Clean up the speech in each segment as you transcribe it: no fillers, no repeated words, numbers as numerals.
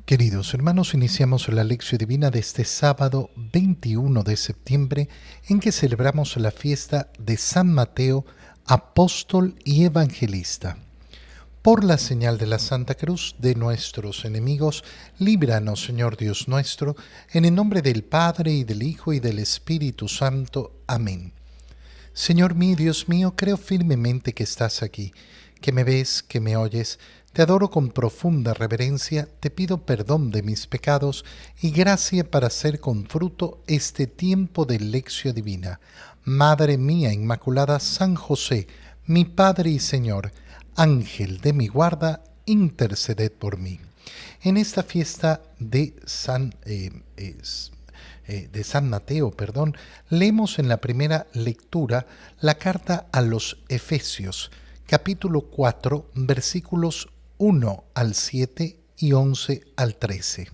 Queridos hermanos, iniciamos la lección divina de este sábado 21 de septiembre en que celebramos la fiesta de San Mateo, apóstol y evangelista. Por la señal de la Santa Cruz de nuestros enemigos, líbranos, Señor Dios nuestro, en el nombre del Padre, y del Hijo, y del Espíritu Santo. Amén. Señor mío, Dios mío, creo firmemente que estás aquí, que me ves, que me oyes. Te adoro con profunda reverencia, te pido perdón de mis pecados y gracia para hacer con fruto este tiempo de lección divina. Madre mía Inmaculada, San José, mi Padre y Señor, Ángel de mi guarda, interceded por mí. En esta fiesta de San Mateo, leemos en la primera lectura la carta a los Efesios, capítulo 4, versículos 1 al 7 y 11 al 13.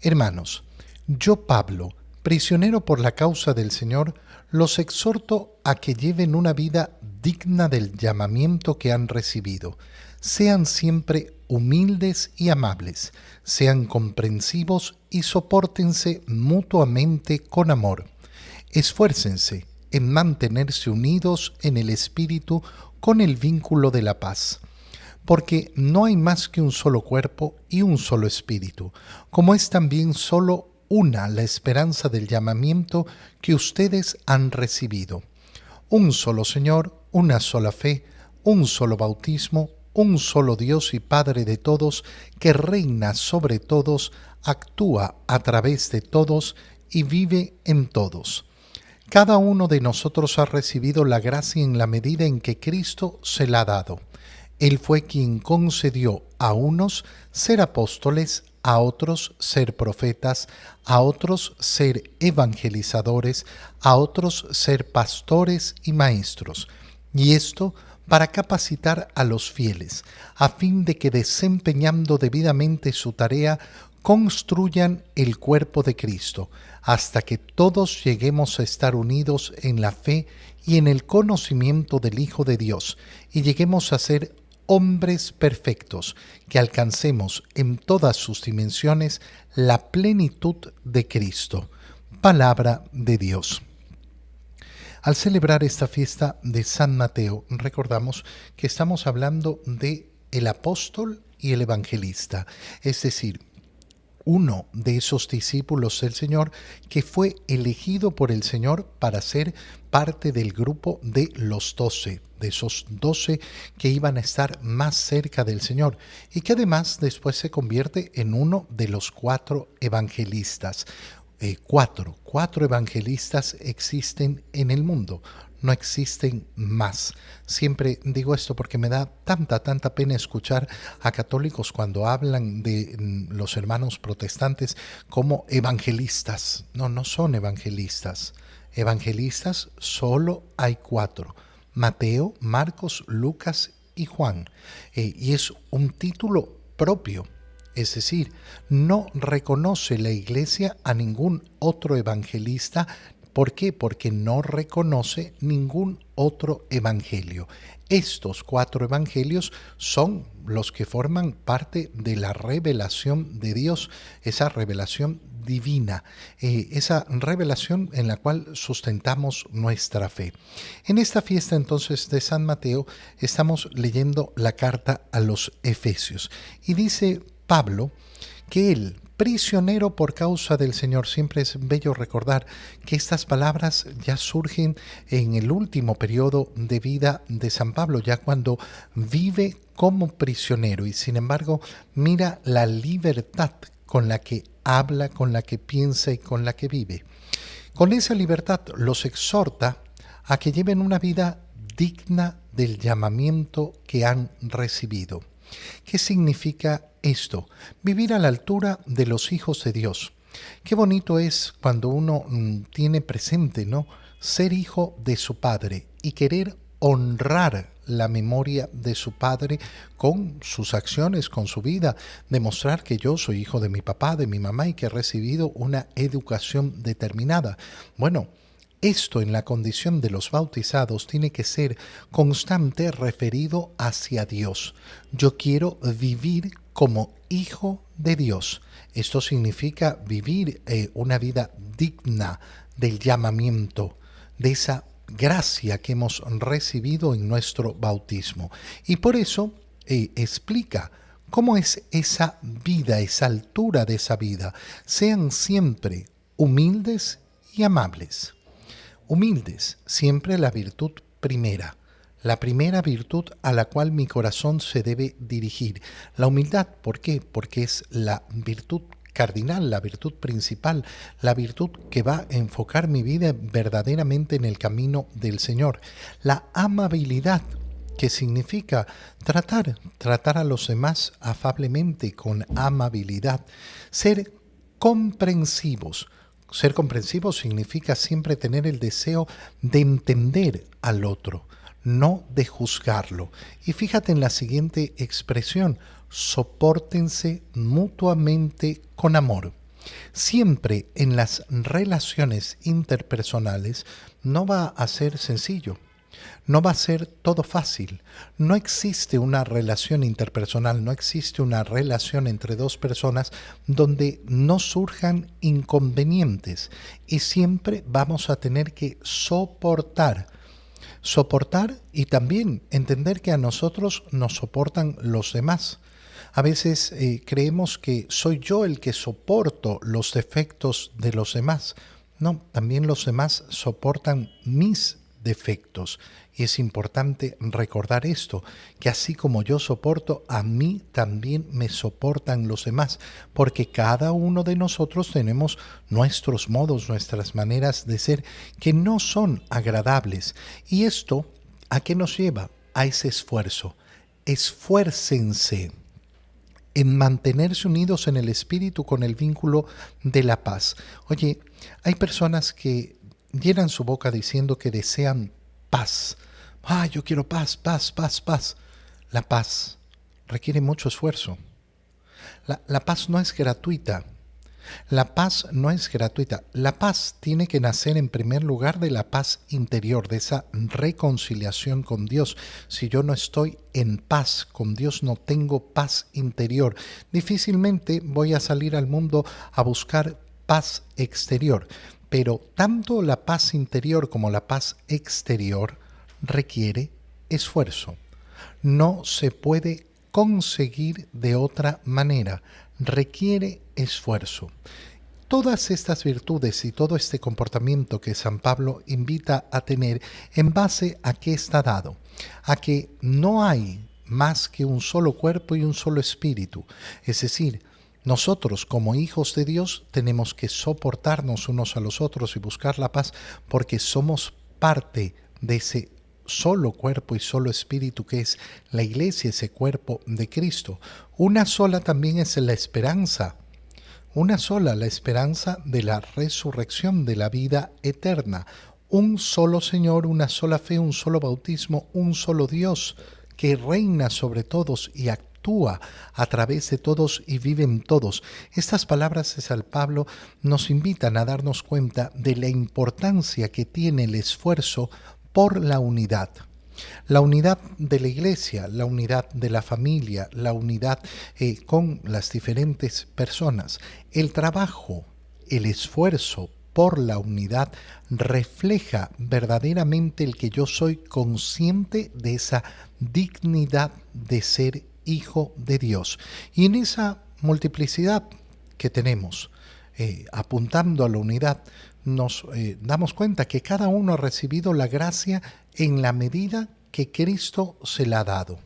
Hermanos, yo Pablo, prisionero por la causa del Señor, los exhorto a que lleven una vida digna del llamamiento que han recibido. Sean siempre humildes y amables, sean comprensivos y sopórtense mutuamente con amor. Esfuércense en mantenerse unidos en el Espíritu con el vínculo de la paz. Porque no hay más que un solo cuerpo y un solo espíritu, como es también solo una la esperanza del llamamiento que ustedes han recibido. Un solo Señor, una sola fe, un solo bautismo, un solo Dios y Padre de todos, que reina sobre todos, actúa a través de todos y vive en todos. Cada uno de nosotros ha recibido la gracia en la medida en que Cristo se la ha dado. Él fue quien concedió a unos ser apóstoles, a otros ser profetas, a otros ser evangelizadores, a otros ser pastores y maestros. Y esto para capacitar a los fieles, a fin de que desempeñando debidamente su tarea, construyan el cuerpo de Cristo, hasta que todos lleguemos a estar unidos en la fe y en el conocimiento del Hijo de Dios, y lleguemos a ser hombres perfectos, que alcancemos en todas sus dimensiones la plenitud de Cristo. Palabra de Dios. Al celebrar esta fiesta de San Mateo, recordamos que estamos hablando de el apóstol y el evangelista, es decir, uno de esos discípulos del Señor que fue elegido por el Señor para ser parte del grupo de los 12, de esos 12 que iban a estar más cerca del Señor y que además después se convierte en uno de los 4 evangelistas. Cuatro evangelistas existen en el mundo, no existen más. Siempre digo esto porque me da tanta pena escuchar a católicos cuando hablan de los hermanos protestantes como evangelistas. No, no son evangelistas. Evangelistas solo hay 4: Mateo, Marcos, Lucas y Juan. Y es un título propio. Es decir, no reconoce la Iglesia a ningún otro evangelista. ¿Por qué? Porque no reconoce ningún otro evangelio. Estos 4 evangelios son los que forman parte de la revelación de Dios, esa revelación divina, esa revelación en la cual sustentamos nuestra fe. En esta fiesta entonces de San Mateo estamos leyendo la carta a los Efesios y dice Pablo que él, prisionero por causa del Señor. Siempre es bello recordar que estas palabras ya surgen en el último periodo de vida de San Pablo, ya cuando vive como prisionero y sin embargo mira la libertad con la que habla, con la que piensa y con la que vive. Con esa libertad los exhorta a que lleven una vida digna del llamamiento que han recibido. ¿Qué significa esto? Vivir a la altura de los hijos de Dios. Qué bonito es cuando uno tiene presente, ¿no?, ser hijo de su padre y querer honrar la memoria de su padre con sus acciones, con su vida, demostrar que yo soy hijo de mi papá, de mi mamá y que he recibido una educación determinada. Bueno, esto en la condición de los bautizados tiene que ser constante referido hacia Dios. Yo quiero vivir como hijo de Dios. Esto significa vivir una vida digna del llamamiento, de esa gracia que hemos recibido en nuestro bautismo. Y por eso explica cómo es esa vida, esa altura de esa vida. Sean siempre humildes y amables. Humildes, siempre la virtud primera. La primera virtud a la cual mi corazón se debe dirigir. La humildad, ¿por qué? Porque es la virtud cardinal, la virtud principal, la virtud que va a enfocar mi vida verdaderamente en el camino del Señor. La amabilidad, que significa tratar a los demás afablemente, con amabilidad. Ser comprensivos. Ser comprensivos significa siempre tener el deseo de entender al otro, no de juzgarlo. Y fíjate en la siguiente expresión: sopórtense mutuamente con amor. Siempre en las relaciones interpersonales no va a ser sencillo. No va a ser todo fácil. No existe una relación interpersonal, no existe una relación entre dos personas donde no surjan inconvenientes. Y siempre vamos a tener que soportar y también entender que a nosotros nos soportan los demás. A veces creemos que soy yo el que soporto los defectos de los demás. No, también los demás soportan mis defectos. Y es importante recordar esto, que así como yo soporto, a mí también me soportan los demás, porque cada uno de nosotros tenemos nuestros modos, nuestras maneras de ser que no son agradables. Y esto, ¿a qué nos lleva? A ese esfuerzo. Esfuércense en mantenerse unidos en el espíritu con el vínculo de la paz. Oye, hay personas que llenan su boca diciendo que desean paz. Yo quiero paz, paz, paz, paz. La paz requiere mucho esfuerzo. La paz no es gratuita. La paz no es gratuita. La paz tiene que nacer en primer lugar de la paz interior, de esa reconciliación con Dios. Si yo no estoy en paz con Dios, no tengo paz interior, difícilmente voy a salir al mundo a buscar paz exterior. Pero tanto la paz interior como la paz exterior requiere esfuerzo. No se puede conseguir de otra manera. Requiere esfuerzo. Todas estas virtudes y todo este comportamiento que San Pablo invita a tener, ¿en base a qué está dado? A que no hay más que un solo cuerpo y un solo espíritu. Es decir, nosotros como hijos de Dios tenemos que soportarnos unos a los otros y buscar la paz, porque somos parte de ese solo cuerpo y solo espíritu que es la iglesia, ese cuerpo de Cristo. Una sola también es la esperanza. Una sola, la esperanza de la resurrección, de la vida eterna. Un solo Señor, una sola fe, un solo bautismo, un solo Dios que reina sobre todos y actúa a través de todos y vive en todos. Estas palabras de San Pablo nos invitan a darnos cuenta de la importancia que tiene el esfuerzo por la unidad. La unidad de la iglesia, la unidad de la familia, la unidad con las diferentes personas. El trabajo, el esfuerzo por la unidad refleja verdaderamente el que yo soy consciente de esa dignidad de ser hijo de Dios. Y en esa multiplicidad que tenemos, apuntando a la unidad, nos damos cuenta que cada uno ha recibido la gracia en la medida que Cristo se la ha dado.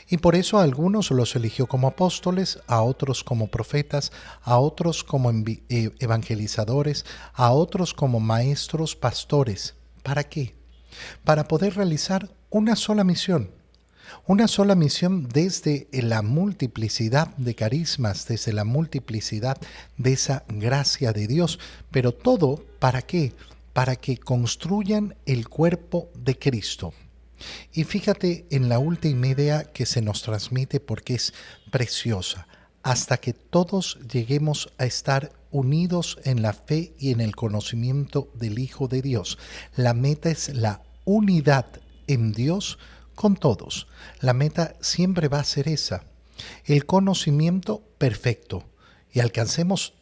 Y por eso a algunos los eligió como apóstoles, a otros como profetas, a otros como evangelizadores, a otros como maestros, pastores. ¿Para qué? Para poder realizar una sola misión. Una sola misión desde la multiplicidad de carismas, desde la multiplicidad de esa gracia de Dios. Pero todo, ¿para qué? Para que construyan el cuerpo de Cristo. Y fíjate en la última idea que se nos transmite porque es preciosa. Hasta que todos lleguemos a estar unidos en la fe y en el conocimiento del Hijo de Dios. La meta es la unidad en Dios con todos. La meta siempre va a ser esa. el conocimiento perfecto. Y alcancemos,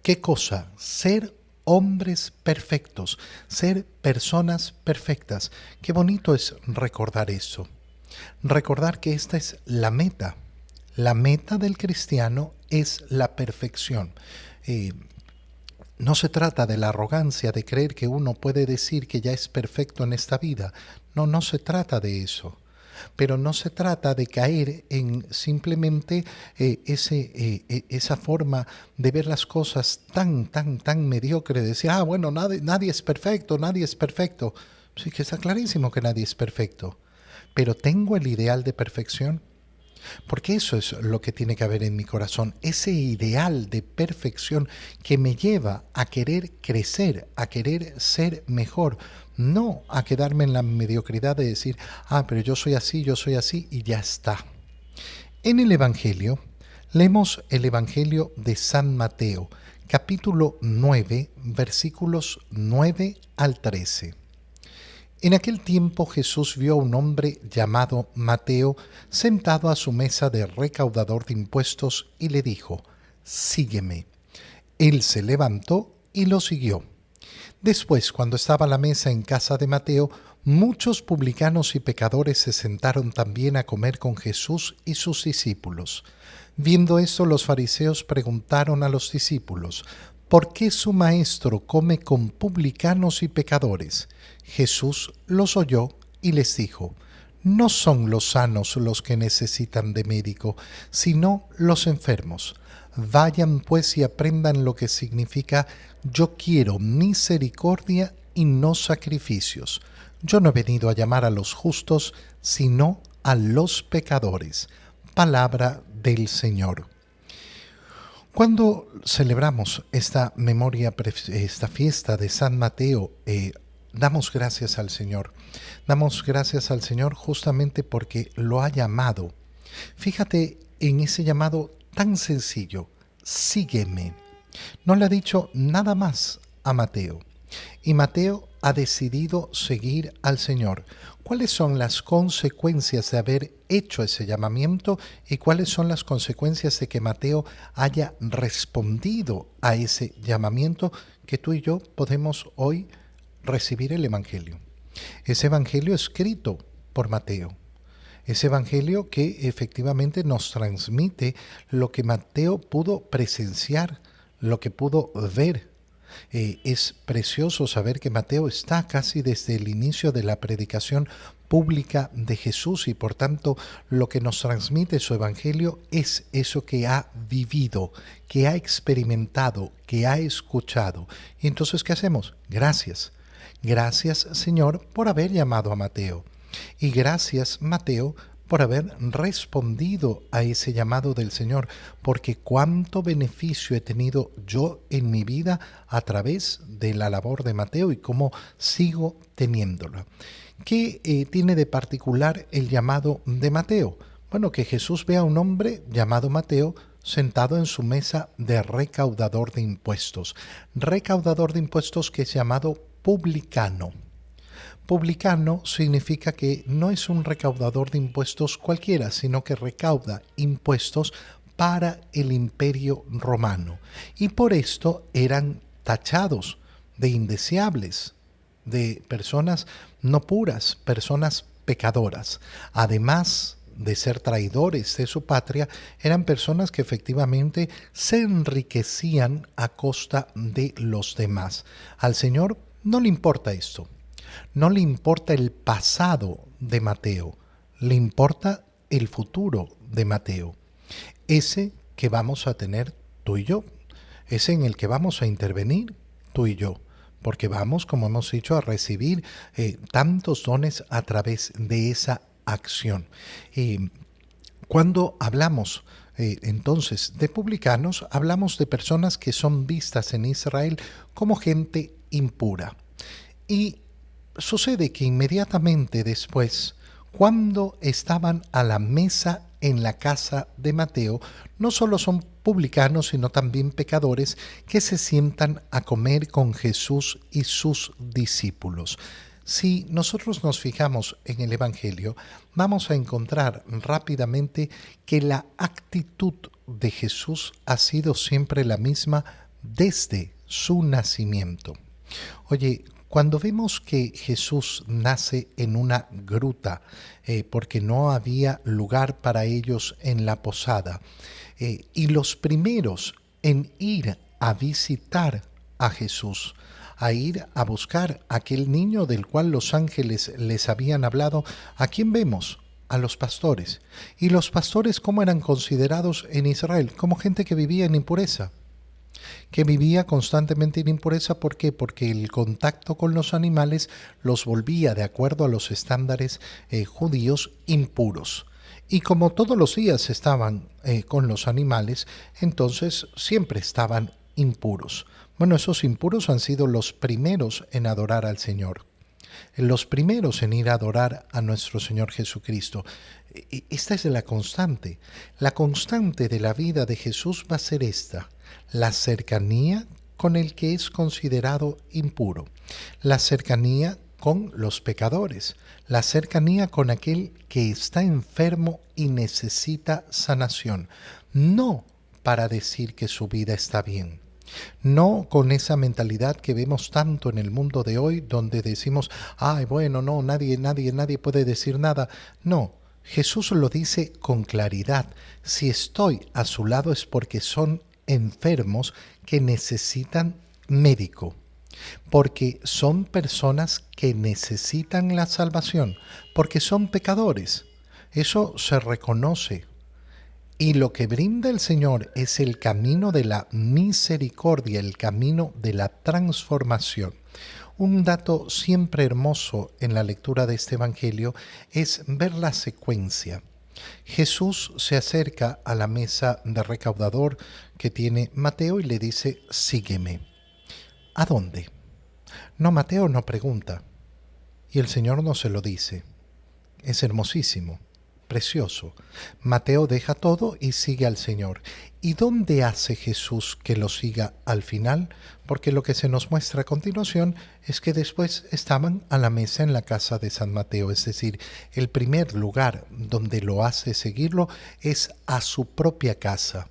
¿qué cosa? Ser hombres perfectos, ser personas perfectas. Qué bonito es recordar eso. Recordar que esta es la meta. La meta del cristiano es la perfección. Eh, no se trata de la arrogancia de creer que uno puede decir que ya es perfecto en esta vida. No, no se trata de eso. Pero no se trata de caer en simplemente esa forma de ver las cosas tan mediocre, de decir, bueno, nadie es perfecto, nadie es perfecto. Sí que está clarísimo que nadie es perfecto. Pero tengo el ideal de perfección. Porque eso es lo que tiene que haber en mi corazón, ese ideal de perfección que me lleva a querer crecer, a querer ser mejor, no a quedarme en la mediocridad de decir, pero yo soy así y ya está. En el Evangelio, leemos el Evangelio de San Mateo, capítulo 9, versículos 9 al 13. En aquel tiempo Jesús vio a un hombre llamado Mateo sentado a su mesa de recaudador de impuestos y le dijo, «Sígueme». Él se levantó y lo siguió. Después, cuando estaba a la mesa en casa de Mateo, muchos publicanos y pecadores se sentaron también a comer con Jesús y sus discípulos. Viendo esto, los fariseos preguntaron a los discípulos, ¿por qué su maestro come con publicanos y pecadores? Jesús los oyó y les dijo, no son los sanos los que necesitan de médico, sino los enfermos. Vayan pues y aprendan lo que significa yo quiero misericordia y no sacrificios. Yo no he venido a llamar a los justos, sino a los pecadores. Palabra del Señor. Cuando celebramos esta memoria, esta fiesta de San Mateo, damos gracias al Señor. Damos gracias al Señor justamente porque lo ha llamado. Fíjate en ese llamado tan sencillo, sígueme. No le ha dicho nada más a Mateo. Y Mateo ha decidido seguir al Señor. ¿Cuáles son las consecuencias de haber hecho ese llamamiento y cuáles son las consecuencias de que Mateo haya respondido a ese llamamiento que tú y yo podemos hoy recibir el Evangelio? Ese Evangelio escrito por Mateo. Ese Evangelio que efectivamente nos transmite lo que Mateo pudo presenciar, lo que pudo ver. Es precioso saber que Mateo está casi desde el inicio de la predicación pública de Jesús y por tanto lo que nos transmite su Evangelio es eso que ha vivido, que ha experimentado, que ha escuchado. Y entonces, ¿qué hacemos? Gracias. Gracias, Señor, por haber llamado a Mateo. Y gracias, Mateo, por haber respondido a ese llamado del Señor, porque cuánto beneficio he tenido yo en mi vida a través de la labor de Mateo y cómo sigo teniéndola. ¿Qué tiene de particular el llamado de Mateo? Bueno, que Jesús ve a un hombre llamado Mateo sentado en su mesa de recaudador de impuestos. Recaudador de impuestos que es llamado publicano. Publicano significa que no es un recaudador de impuestos cualquiera, sino que recauda impuestos para el Imperio Romano. Y por esto eran tachados de indeseables, de personas no puras, personas pecadoras. Además de ser traidores de su patria, eran personas que efectivamente se enriquecían a costa de los demás. Al Señor no le importa esto. No le importa el pasado de Mateo, le importa el futuro de Mateo. Ese que vamos a tener tú y yo, ese en el que vamos a intervenir tú y yo, porque vamos, como hemos dicho, a recibir tantos dones a través de esa acción. Cuando hablamos entonces de publicanos, hablamos de personas que son vistas en Israel como gente impura. Y sucede que inmediatamente después, cuando estaban a la mesa en la casa de Mateo, no solo son publicanos, sino también pecadores que se sientan a comer con Jesús y sus discípulos. Si nosotros nos fijamos en el Evangelio, vamos a encontrar rápidamente que la actitud de Jesús ha sido siempre la misma desde su nacimiento. Oye, cuando vemos que Jesús nace en una gruta, porque no había lugar para ellos en la posada, y los primeros en ir a visitar a Jesús, a ir a buscar a aquel niño del cual los ángeles les habían hablado, ¿a quién vemos? A los pastores. ¿Y los pastores cómo eran considerados en Israel? Como gente que vivía en impureza, que vivía constantemente en impureza. ¿Por qué? Porque el contacto con los animales los volvía, de acuerdo a los estándares judíos, impuros. Y como todos los días estaban con los animales, entonces siempre estaban impuros. Bueno, esos impuros han sido los primeros en adorar al Señor, los primeros en ir a adorar a nuestro Señor Jesucristo. Esta es la constante. La constante de la vida de Jesús va a ser esta: la cercanía con el que es considerado impuro, la cercanía con los pecadores, la cercanía con aquel que está enfermo y necesita sanación, no para decir que su vida está bien. No con esa mentalidad que vemos tanto en el mundo de hoy, donde decimos, ay, bueno, no, nadie puede decir nada. No, Jesús lo dice con claridad. Si estoy a su lado es porque son enfermos que necesitan médico, porque son personas que necesitan la salvación, porque son pecadores. Eso se reconoce. Y lo que brinda el Señor es el camino de la misericordia, el camino de la transformación. Un dato siempre hermoso en la lectura de este Evangelio es ver la secuencia. Jesús se acerca a la mesa de recaudador que tiene Mateo y le dice, sígueme. ¿A dónde? No, Mateo no pregunta. Y el Señor no se lo dice. Es hermosísimo, precioso. Mateo deja todo y sigue al Señor. ¿Y dónde hace Jesús que lo siga al final? Porque lo que se nos muestra a continuación es que después estaban a la mesa en la casa de San Mateo. Es decir, el primer lugar donde lo hace seguirlo es a su propia casa,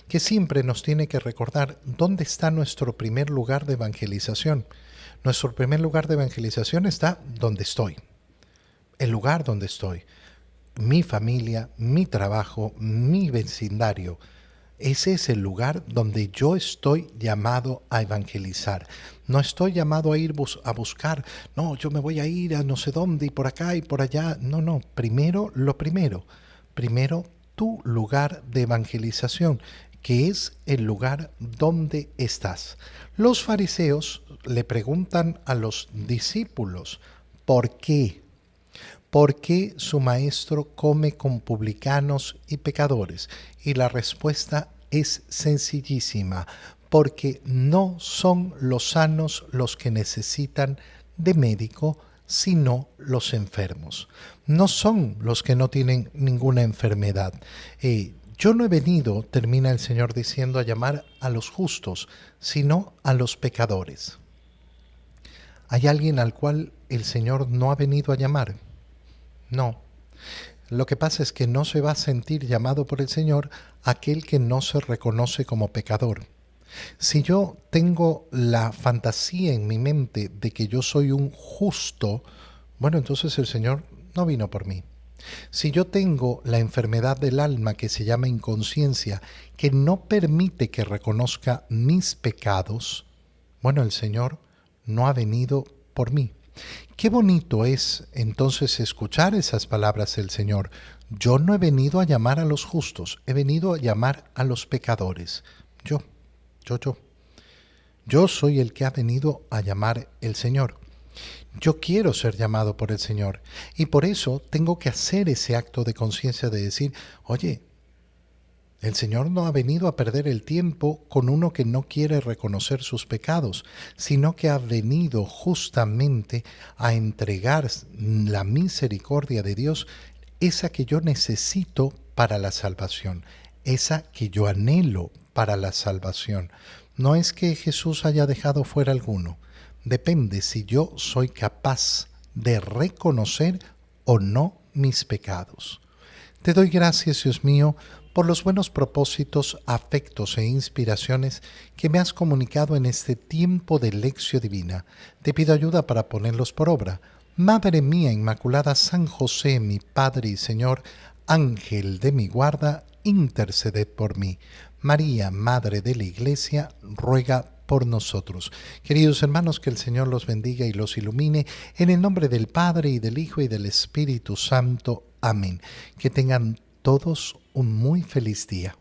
que siempre nos tiene que recordar dónde está nuestro primer lugar de evangelización. Nuestro primer lugar de evangelización está donde estoy, el lugar donde estoy, mi familia, mi trabajo, mi vecindario. Ese es el lugar donde yo estoy llamado a evangelizar. No estoy llamado a ir a buscar, no, yo me voy a ir a no sé dónde y por acá y por allá. No, no, primero lo primero. Primero tu lugar de evangelización, que es el lugar donde estás. Los fariseos le preguntan a los discípulos, ¿por qué? ¿Por qué su maestro come con publicanos y pecadores? Y la respuesta es sencillísima, porque no son los sanos los que necesitan de médico, sino los enfermos. No son los que no tienen ninguna enfermedad. Yo no he venido, termina el Señor diciendo, a llamar a los justos, sino a los pecadores. ¿Hay alguien al cual el Señor no ha venido a llamar? No. Lo que pasa es que no se va a sentir llamado por el Señor aquel que no se reconoce como pecador. Si yo tengo la fantasía en mi mente de que yo soy un justo, bueno, entonces el Señor no vino por mí. Si yo tengo la enfermedad del alma que se llama inconsciencia, que no permite que reconozca mis pecados, bueno, el Señor no ha venido por mí. Qué bonito es entonces escuchar esas palabras del Señor. Yo no he venido a llamar a los justos, he venido a llamar a los pecadores. Yo. Yo soy el que ha venido a llamar el Señor. Yo quiero ser llamado por el Señor y por eso tengo que hacer ese acto de conciencia de decir, oye, el Señor no ha venido a perder el tiempo con uno que no quiere reconocer sus pecados, sino que ha venido justamente a entregar la misericordia de Dios, esa que yo necesito para la salvación, esa que yo anhelo para la salvación. No es que Jesús haya dejado fuera alguno, depende si yo soy capaz de reconocer o no mis pecados. Te doy gracias, Dios mío, por los buenos propósitos, afectos e inspiraciones que me has comunicado en este tiempo de lección divina. Te pido ayuda para ponerlos por obra. Madre mía Inmaculada, San José, mi Padre y Señor, Ángel de mi guarda, interceded por mí. María, Madre de la Iglesia, ruega por nosotros. Queridos hermanos, que el Señor los bendiga y los ilumine, en el nombre del Padre, y del Hijo, y del Espíritu Santo. Amén. Que tengan todos un muy feliz día.